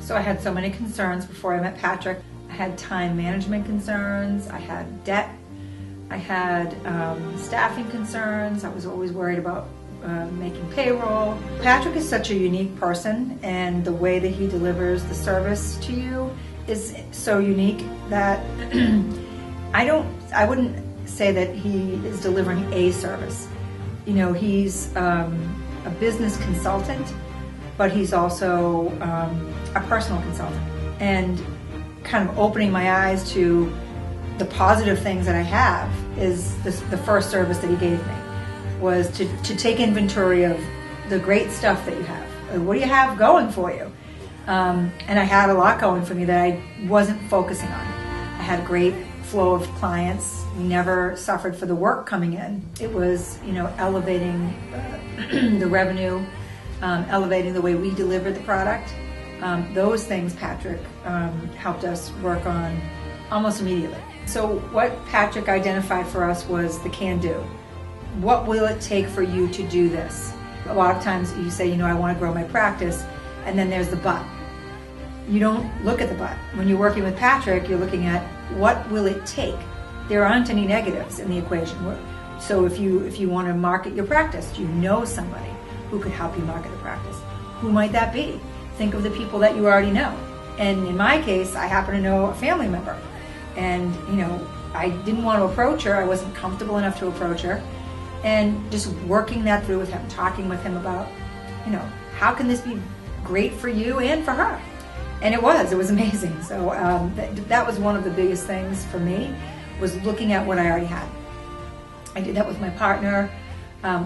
So I had so many concerns before I met Patrick. I had time management concerns, I had debt, I had staffing concerns, I was always worried about making payroll. Patrick is such a unique person, and the way that he delivers the service to you is so unique that I wouldn't say that he is delivering a service. You know, he's a business consultant, but he's also a personal consultant, and kind of opening my eyes to the positive things that I have is the first service that he gave me was to take inventory of the great stuff that you have. What do you have going for you? And I had a lot going for me that I wasn't focusing on. I had a great flow of clients. We never suffered for the work coming in. It was, you know, elevating the revenue, elevating the way we delivered the product. Those things Patrick helped us work on almost immediately. So what Patrick identified for us was the can-do. What will it take for you to do this? A lot of times you say, you know, I want to grow my practice, and then there's the but. You don't look at the but. When you're working with Patrick, you're looking at what will it take? There aren't any negatives in the equation. So if you want to market your practice, do you know somebody who could help you market the practice? Who might that be? Think of the people that you already know. And in my case, I happen to know a family member. And, you know, I didn't want to approach her. I wasn't comfortable enough to approach her. And just working that through with him, talking with him about, you know, how can this be great for you and for her? And it was amazing. So that was one of the biggest things for me, was looking at what I already had. I did that with my partner,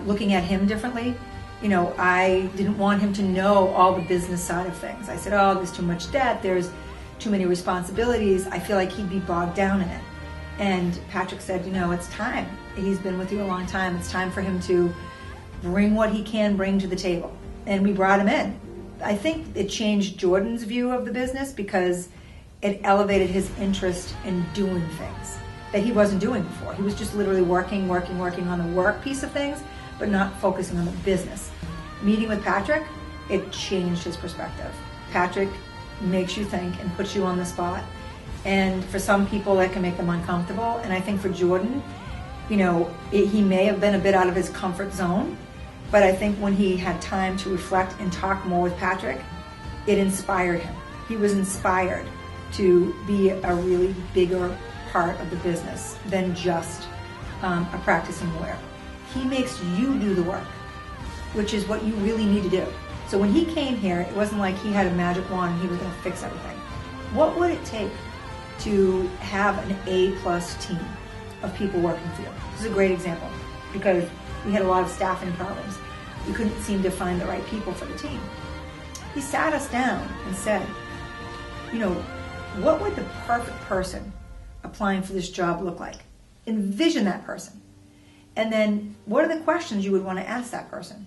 looking at him differently. You know, I didn't want him to know all the business side of things. I said, oh, there's too much debt, there's too many responsibilities. I feel like he'd be bogged down in it. And Patrick said, you know, it's time. He's been with you a long time. It's time for him to bring what he can bring to the table. And we brought him in. I think it changed Jordan's view of the business because it elevated his interest in doing things that he wasn't doing before. He was just literally working on the work piece of things, but not focusing on the business. Meeting with Patrick, it changed his perspective. Patrick makes you think and puts you on the spot. And for some people, that can make them uncomfortable. And I think for Jordan, you know, he may have been a bit out of his comfort zone, but I think when he had time to reflect and talk more with Patrick, it inspired him. He was inspired to be a really bigger part of the business than just a practicing lawyer. He makes you do the work, which is what you really need to do. So when he came here, it wasn't like he had a magic wand and he was going to fix everything. What would it take to have an A-plus team of people working for you? This is a great example because we had a lot of staffing problems. We couldn't seem to find the right people for the team. He sat us down and said, you know, what would the perfect person applying for this job look like? Envision that person. And then what are the questions you would want to ask that person?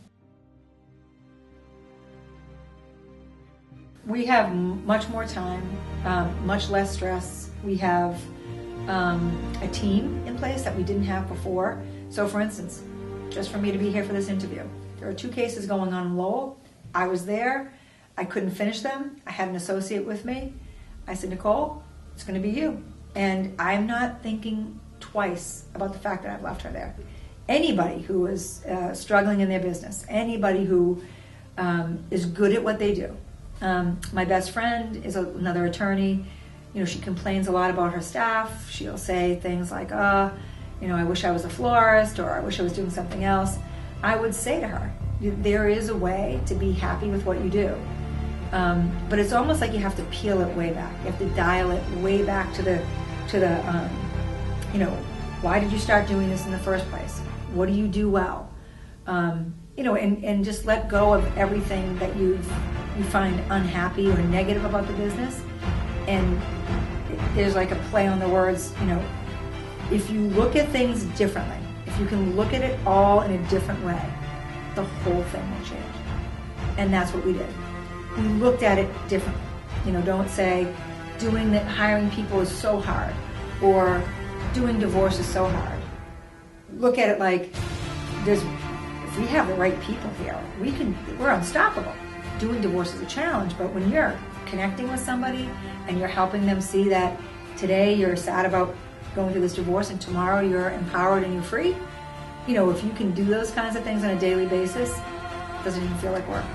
We have much more time, much less stress. We have a team in place that we didn't have before. So for instance, just for me to be here for this interview, there are 2 cases going on in Lowell. I was there. I couldn't finish them. I had an associate with me. I said, Nicole, it's going to be you. And I'm not thinking twice about the fact that I've left her there. Anybody who is struggling in their business, anybody who is good at what they do. My best friend is another attorney. You know, she complains a lot about her staff. She'll say things like, you know, I wish I was a florist, or I wish I was doing something else. I would say to her, there is a way to be happy with what you do. But it's almost like you have to peel it way back. You have to dial it way back to the you know, why did you start doing this in the first place? What do you do well? You know, and just let go of everything that you find unhappy or negative about the business. And there's like a play on the words, you know, if you look at things differently, if you can look at it all in a different way, the whole thing will change. And that's what we did. We looked at it differently. You know, don't say hiring people is so hard, or doing divorce is so hard. Look at it like if we have the right people here, we're unstoppable. Doing divorce is a challenge, but when you're connecting with somebody and you're helping them see that today you're sad about going through this divorce and tomorrow you're empowered and you're free. You know, if you can do those kinds of things on a daily basis, it doesn't even feel like work.